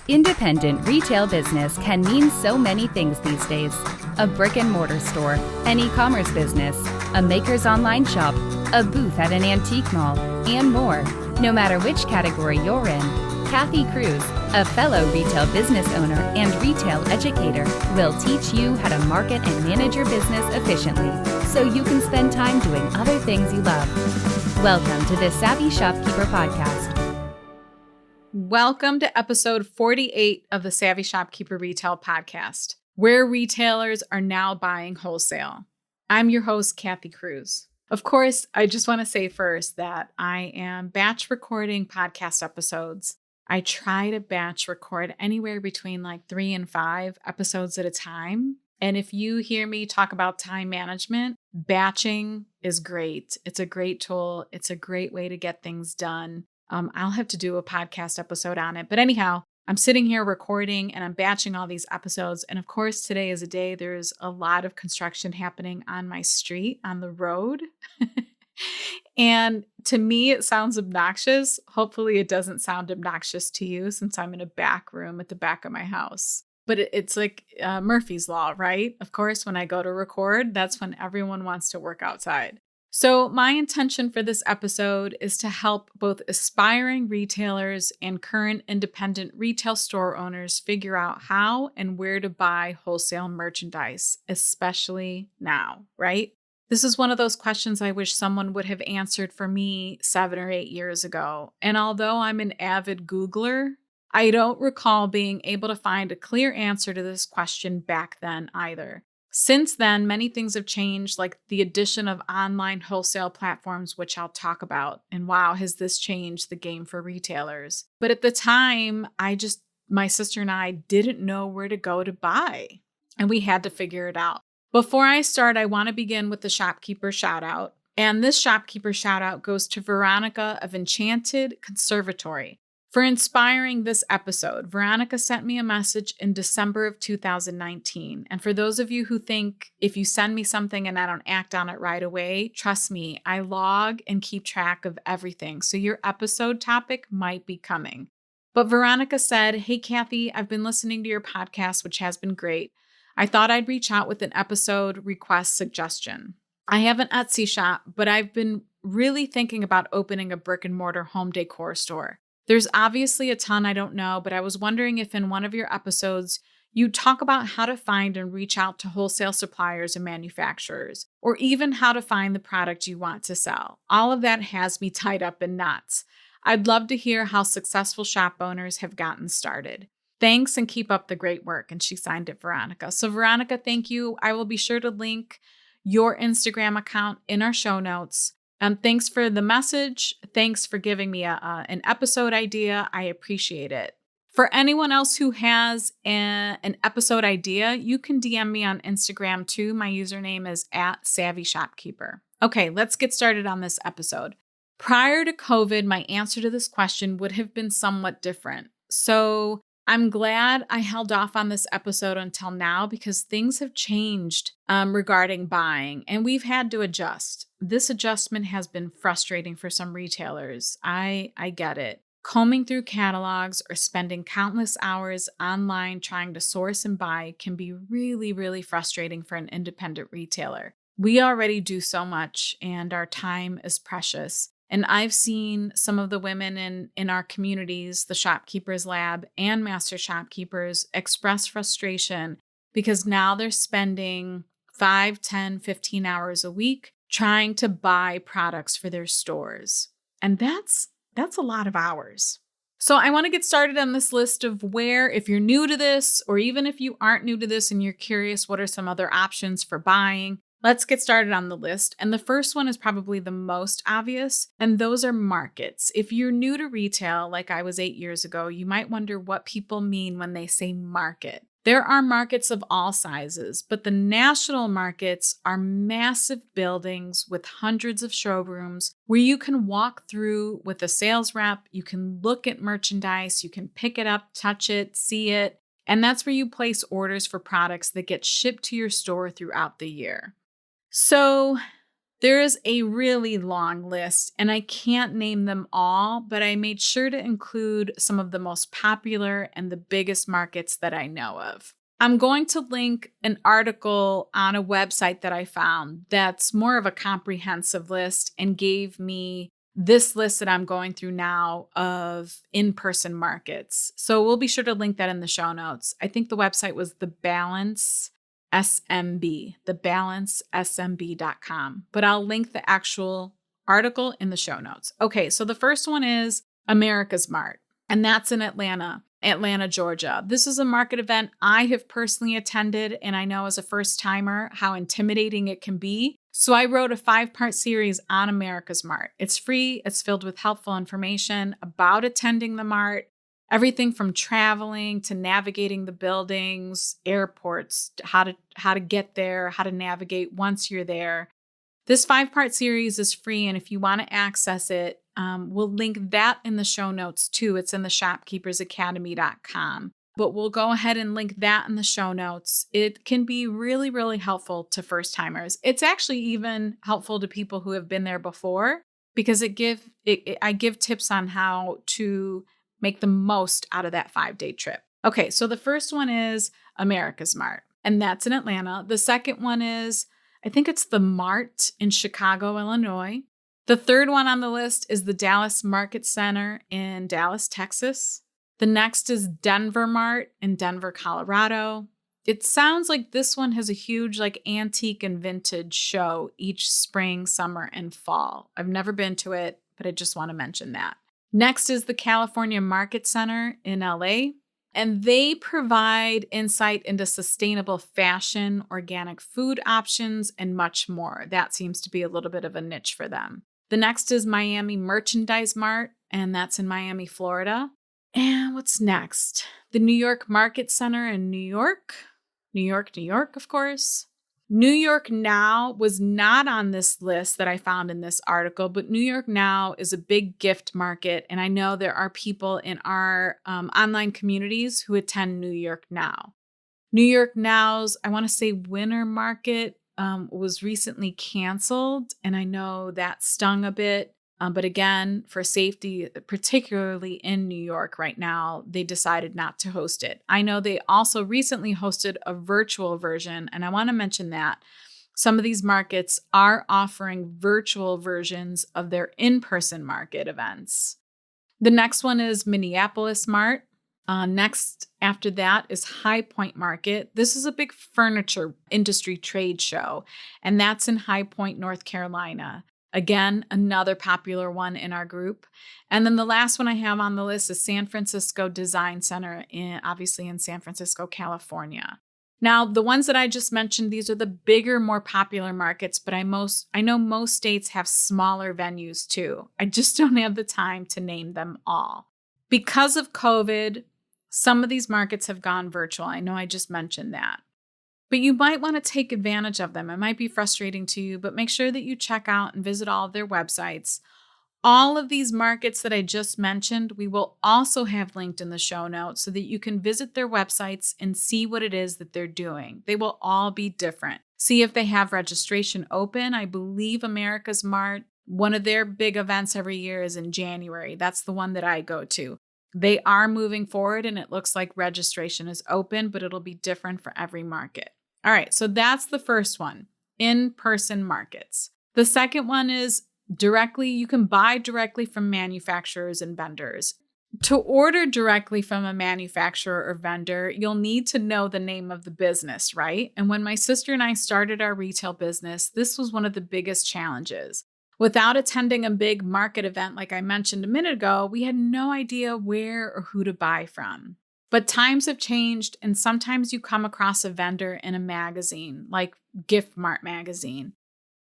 Independent retail business can mean so many things these days. A brick and mortar store, an e-commerce business, a maker's online shop, a booth at an antique mall, and more. No matter which category you're in, Kathy Cruz, a fellow retail business owner and retail educator, will teach you how to market and manage your business efficiently so you can spend time doing other things you love. Welcome to the Savvy Shopkeeper Podcast. Welcome to episode 48 of the Savvy Shopkeeper Retail Podcast, where retailers are now buying wholesale. I'm your host, Kathy Cruz. Of course, I just want to say first that I am batch recording podcast episodes. I try to batch record anywhere between like 3 and 5 episodes at a time. And if you hear me talk about time management, batching is great. It's a great tool. It's a great way to get things done. I'll have to do a podcast episode on it. But anyhow, I'm sitting here recording and I'm batching all these episodes. And of course, today is a day there's a lot of construction happening on my street, on the road. And to me, it sounds obnoxious. Hopefully it doesn't sound obnoxious to you since I'm in a back room at the back of my house. But it's like Murphy's Law, right? Of course, when I go to record, that's when everyone wants to work outside. So my intention for this episode is to help both aspiring retailers and current independent retail store owners figure out how and where to buy wholesale merchandise, especially now, right? This is one of those questions I wish someone would have answered for me 7 or 8 years ago. And although I'm an avid Googler, I don't recall being able to find a clear answer to this question back then either. Since then, many things have changed, like the addition of online wholesale platforms, which I'll talk about. And wow, has this changed the game for retailers? But at the time, my sister and I didn't know where to go to buy, and we had to figure it out. Before I start, I want to begin with the shopkeeper shout out. And this shopkeeper shout out goes to Veronica of Enchanted Conservatory. For inspiring this episode, Veronica sent me a message in December of 2019. And for those of you who think if you send me something and I don't act on it right away, trust me, I log and keep track of everything. So your episode topic might be coming. But Veronica said, "Hey, Kathy, I've been listening to your podcast, which has been great. I thought I'd reach out with an episode request suggestion. I have an Etsy shop, but I've been really thinking about opening a brick and mortar home decor store. There's obviously a ton I don't know, but I was wondering if in one of your episodes, you talk about how to find and reach out to wholesale suppliers and manufacturers, or even how to find the product you want to sell. All of that has me tied up in knots. I'd love to hear how successful shop owners have gotten started. Thanks and keep up the great work." And she signed it Veronica. So Veronica, thank you. I will be sure to link your Instagram account in our show notes. Thanks for the message. Thanks for giving me an episode idea. I appreciate it. For anyone else who has an episode idea, you can DM me on Instagram too. My username is @SavvyShopkeeper. Okay, let's get started on this episode. Prior to COVID, my answer to this question would have been somewhat different. So I'm glad I held off on this episode until now because things have changed regarding buying and we've had to adjust. This adjustment has been frustrating for some retailers. I get it. Combing through catalogs or spending countless hours online trying to source and buy can be really, really frustrating for an independent retailer. We already do so much and our time is precious. And I've seen some of the women in our communities, the Shopkeepers Lab and Master Shopkeepers, express frustration because now they're spending 5, 10, 15 hours a week trying to buy products for their stores. And that's a lot of hours. So I want to get started on this list of where, if you're new to this, or even if you aren't new to this and you're curious, what are some other options for buying? Let's get started on the list. And the first one is probably the most obvious, and those are markets. If you're new to retail, like I was 8 years ago, you might wonder what people mean when they say market. There are markets of all sizes, but the national markets are massive buildings with hundreds of showrooms where you can walk through with a sales rep, you can look at merchandise, you can pick it up, touch it, see it, and that's where you place orders for products that get shipped to your store throughout the year. So There is a really long list, and I can't name them all, but I made sure to include some of the most popular and the biggest markets that I know of. I'm going to link an article on a website that I found that's more of a comprehensive list and gave me this list that I'm going through now of in-person markets. So we'll be sure to link that in the show notes. I think the website was thebalancesmb.com, but I'll link the actual article in the show notes. Okay, so the first one is America's Mart, and that's in Atlanta, Georgia. This is a market event I have personally attended, and I know as a first timer how intimidating it can be. So I wrote a 5-part series on America's Mart. It's free. It's filled with helpful information about attending the Mart, everything from traveling to navigating the buildings, airports, how to get there, how to navigate once you're there. This 5-part series is free, and if you want to access it, we'll link that in the show notes too. It's in the shopkeepersacademy.com. But we'll go ahead and link that in the show notes. It can be really, really helpful to first timers. It's actually even helpful to people who have been there before because I give tips on how to make the most out of that 5-day trip. Okay, so the first one is America's Mart, and that's in Atlanta. The second one is, I think it's the Mart in Chicago, Illinois. The third one on the list is the Dallas Market Center in Dallas, Texas. The next is Denver Mart in Denver, Colorado. It sounds like this one has a huge antique and vintage show each spring, summer, and fall. I've never been to it, but I just want to mention that. Next is the California Market Center in LA, and they provide insight into sustainable fashion, organic food options, and much more. That seems to be a little bit of a niche for them. The next is Miami Merchandise Mart, and that's in Miami, Florida. And what's next? The New York Market Center in New York, of course. New York Now was not on this list that I found in this article, but New York Now is a big gift market. And I know there are people in our online communities who attend New York Now. New York Now's, I want to say, winter market was recently canceled. And I know that stung a bit. But again, for safety, particularly in New York right now, they decided not to host it. I know they also recently hosted a virtual version, and I want to mention that some of these markets are offering virtual versions of their in-person market events. The next one is Minneapolis Mart. Next after that is High Point Market. This is a big furniture industry trade show, and that's in High Point, North Carolina. Again, another popular one in our group. And then the last one I have on the list is San Francisco Design Center, obviously in San Francisco, California. Now, the ones that I just mentioned, these are the bigger, more popular markets, but I know most states have smaller venues too. I just don't have the time to name them all. Because of COVID, some of these markets have gone virtual. I know I just mentioned that. But you might want to take advantage of them. It might be frustrating to you, but make sure that you check out and visit all of their websites. All of these markets that I just mentioned, we will also have linked in the show notes so that you can visit their websites and see what it is that they're doing. They will all be different. See if they have registration open. I believe America's Mart, one of their big events every year is in January. That's the one that I go to. They are moving forward and it looks like registration is open, but it'll be different for every market. All right, so that's the first one, in-person markets. The second one is you can buy directly from manufacturers and vendors. To order directly from a manufacturer or vendor, you'll need to know the name of the business, right? And when my sister and I started our retail business, this was one of the biggest challenges. Without attending a big market event like I mentioned a minute ago, we had no idea where or who to buy from. But times have changed, and sometimes you come across a vendor in a magazine, like Gift Mart magazine,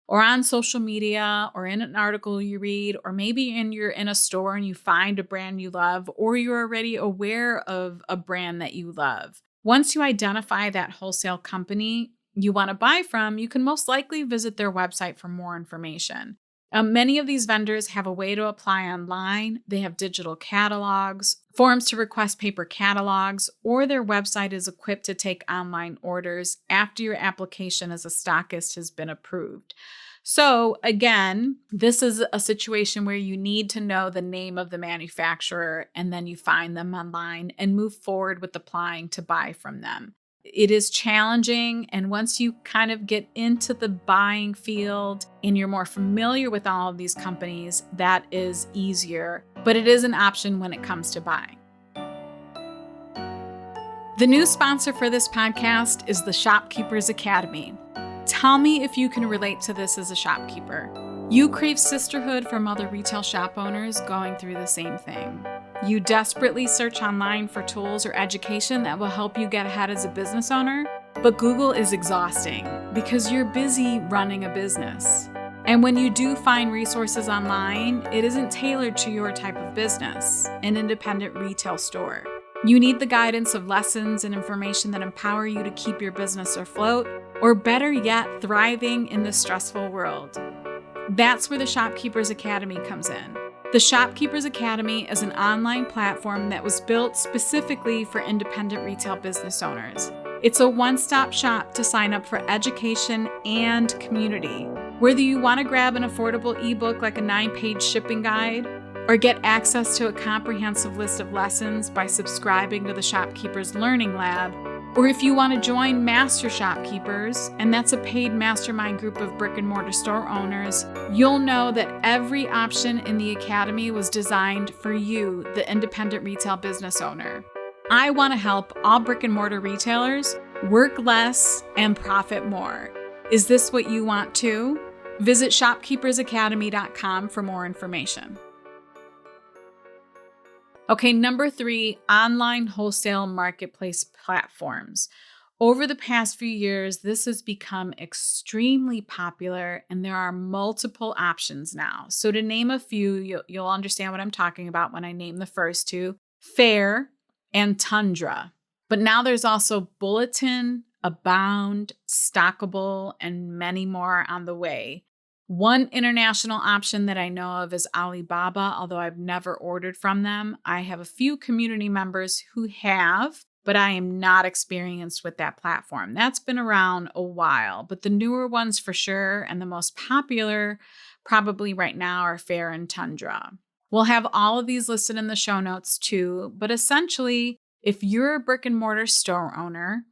or on social media, or in an article you read, or maybe you're in a store and you find a brand you love, or you're already aware of a brand that you love. Once you identify that wholesale company you want to buy from, you can most likely visit their website for more information. Many of these vendors have a way to apply online. They have digital catalogs, forms to request paper catalogs, or their website is equipped to take online orders after your application as a stockist has been approved. So again, this is a situation where you need to know the name of the manufacturer and then you find them online and move forward with applying to buy from them. It is challenging, and once you kind of get into the buying field and you're more familiar with all of these companies, that is easier, but it is an option when it comes to buying. The new sponsor for this podcast is the Shopkeepers Academy. Tell me if you can relate to this as a shopkeeper. You crave sisterhood from other retail shop owners going through the same thing. You desperately search online for tools or education that will help you get ahead as a business owner, but Google is exhausting because you're busy running a business. And when you do find resources online, it isn't tailored to your type of business, an independent retail store. You need the guidance of lessons and information that empower you to keep your business afloat, or better yet, thriving in this stressful world. That's where the Shopkeepers Academy comes in. The Shopkeepers Academy is an online platform that was built specifically for independent retail business owners. It's a one-stop shop to sign up for education and community. Whether you want to grab an affordable ebook like a 9-page shipping guide, or get access to a comprehensive list of lessons by subscribing to the Shopkeepers Learning Lab, or if you want to join Master Shopkeepers, and that's a paid mastermind group of brick and mortar store owners, you'll know that every option in the Academy was designed for you, the independent retail business owner. I want to help all brick and mortar retailers work less and profit more. Is this what you want too? Visit shopkeepersacademy.com for more information. Okay, number 3, online wholesale marketplace platforms. Over the past few years, this has become extremely popular and there are multiple options now. So to name a few, you'll understand what I'm talking about when I name the first two, Fair and Tundra. But now there's also Bulletin, Abound, Stockable, and many more on the way. One international option that I know of is Alibaba, although I've never ordered from them. I have a few community members who have, but I am not experienced with that platform. That's been around a while, but the newer ones for sure, and the most popular probably right now are Fair and Tundra. We'll have all of these listed in the show notes too, but essentially, if you're a brick and mortar store owner,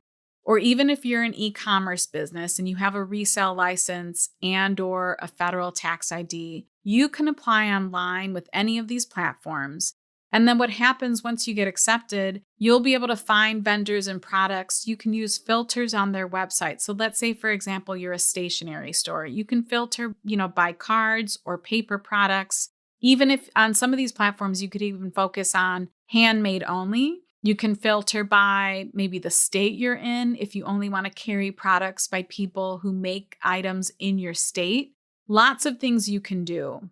or even if you're an e-commerce business and you have a resale license and/or a federal tax ID, you can apply online with any of these platforms. And then what happens once you get accepted, you'll be able to find vendors and products. You can use filters on their website. So let's say, for example, you're a stationery store. You can filter, by cards or paper products. Even if on some of these platforms, you could even focus on handmade only. You can filter by maybe the state you're in if you only want to carry products by people who make items in your state. Lots of things you can do.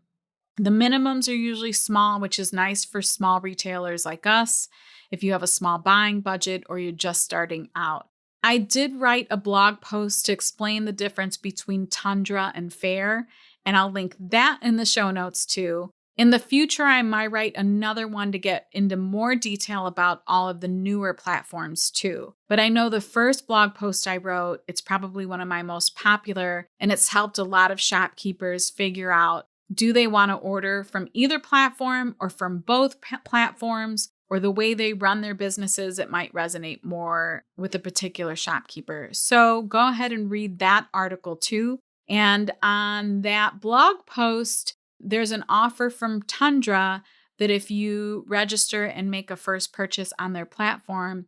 The minimums are usually small, which is nice for small retailers like us, if you have a small buying budget or you're just starting out. I did write a blog post to explain the difference between Tundra and Fair, and I'll link that in the show notes too. In the future, I might write another one to get into more detail about all of the newer platforms too. But I know the first blog post I wrote, it's probably one of my most popular, and it's helped a lot of shopkeepers figure out, do they want to order from either platform or from both platforms, or the way they run their businesses, it might resonate more with a particular shopkeeper. So go ahead and read that article too. And on that blog post, there's an offer from Tundra that if you register and make a first purchase on their platform,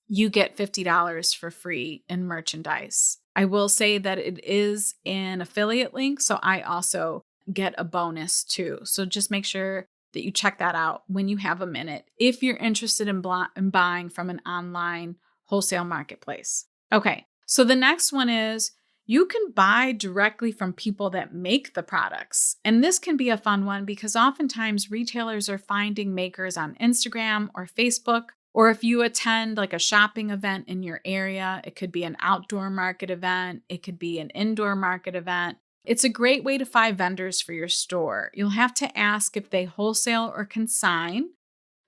you get $50 for free in merchandise. I will say that it is an affiliate link, so I also get a bonus too. So just make sure that you check that out when you have a minute if you're interested in buying from an online wholesale marketplace. Okay, so the next one is you can buy directly from people that make the products. And this can be a fun one because oftentimes retailers are finding makers on Instagram or Facebook, or if you attend like a shopping event in your area, it could be an outdoor market event, it could be an indoor market event. It's a great way to find vendors for your store. You'll have to ask if they wholesale or consign,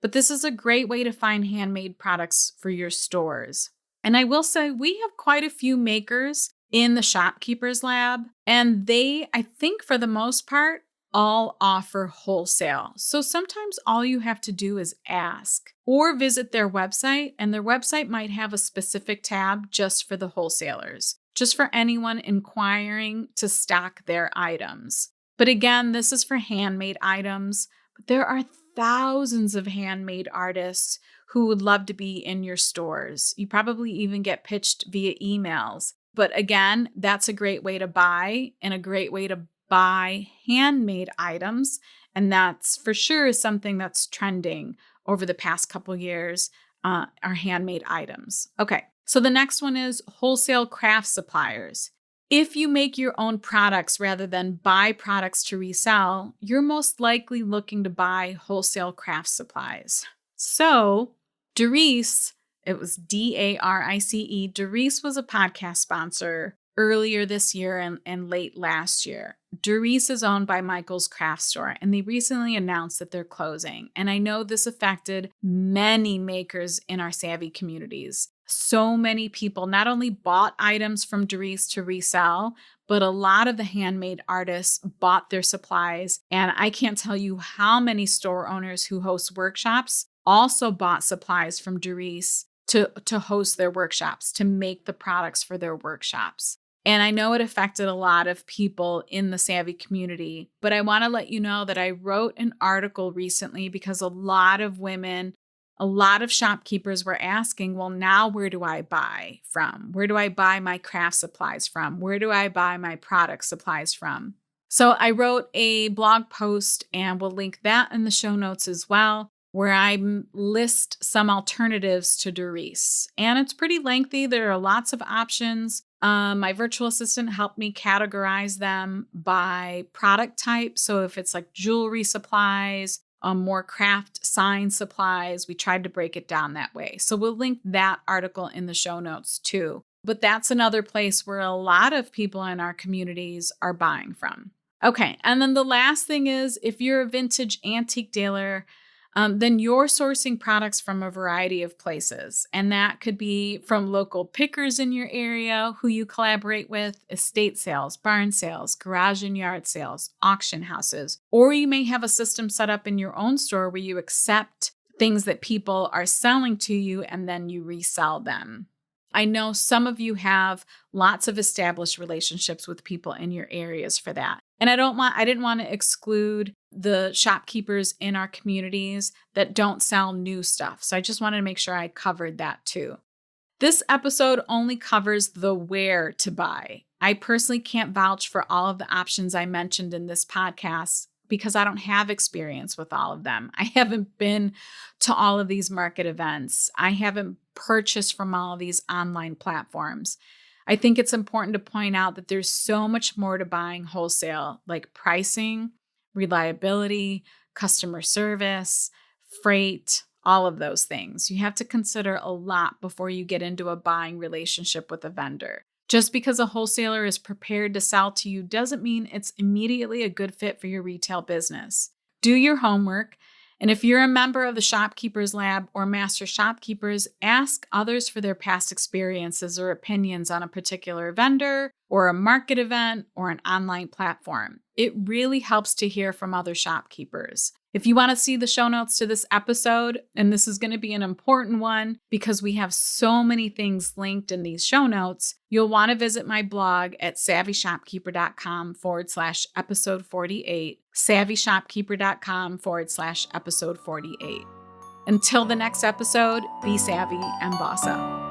but this is a great way to find handmade products for your stores. And I will say we have quite a few makers in the Shopkeepers Lab. And they, I think for the most part, all offer wholesale. So sometimes all you have to do is ask or visit their website, and their website might have a specific tab just for the wholesalers, just for anyone inquiring to stock their items. But again, this is for handmade items, but there are thousands of handmade artists who would love to be in your stores. You probably even get pitched via emails. But again, that's a great way to buy and a great way to buy handmade items. And that's for sure something that's trending over the past couple years, are handmade items. Okay, so the next one is wholesale craft suppliers. If you make your own products rather than buy products to resell, you're most likely looking to buy wholesale craft supplies. So Darice, it was Darice. Darice was a podcast sponsor earlier this year and late last year. Darice is owned by Michael's Craft Store, and they recently announced that they're closing. And I know this affected many makers in our Savvy communities. So many people not only bought items from Darice to resell, but a lot of the handmade artists bought their supplies. And I can't tell you how many store owners who host workshops also bought supplies from Darice to host their workshops, to make the products for their workshops. And I know it affected a lot of people in the Savvy community, but I want to let you know that I wrote an article recently because a lot of women, a lot of shopkeepers were asking, well, now where do I buy from? Where do I buy my craft supplies from? Where do I buy my product supplies from? So I wrote a blog post, and we'll link that in the show notes as well, where I list some alternatives to Darice. And it's pretty lengthy. There are lots of options. My virtual assistant helped me categorize them by product type. So if it's like jewelry supplies, more craft sign supplies, we tried to break it down that way. So we'll link that article in the show notes too. But that's another place where a lot of people in our communities are buying from. Okay, and then the last thing is, if you're a vintage antique dealer, then you're sourcing products from a variety of places. And that could be from local pickers in your area who you collaborate with, estate sales, barn sales, garage and yard sales, auction houses. Or you may have a system set up in your own store where you accept things that people are selling to you and then you resell them. I know some of you have lots of established relationships with people in your areas for that. And I didn't want to exclude the shopkeepers in our communities that don't sell new stuff. So I just wanted to make sure I covered that too. This episode only covers the where to buy. I personally can't vouch for all of the options I mentioned in this podcast because I don't have experience with all of them. I haven't been to all of these market events. I haven't purchased from all of these online platforms. I think it's important to point out that there's so much more to buying wholesale, like pricing, reliability, customer service, freight, all of those things. You have to consider a lot before you get into a buying relationship with a vendor. Just because a wholesaler is prepared to sell to you doesn't mean it's immediately a good fit for your retail business. Do your homework. And if you're a member of the Shopkeepers Lab or Master Shopkeepers, ask others for their past experiences or opinions on a particular vendor or a market event or an online platform. It really helps to hear from other shopkeepers. If you want to see the show notes to this episode, and this is going to be an important one because we have so many things linked in these show notes, you'll want to visit my blog at savvyshopkeeper.com/episode 48, savvyshopkeeper.com/episode 48. Until the next episode, be savvy and boss up.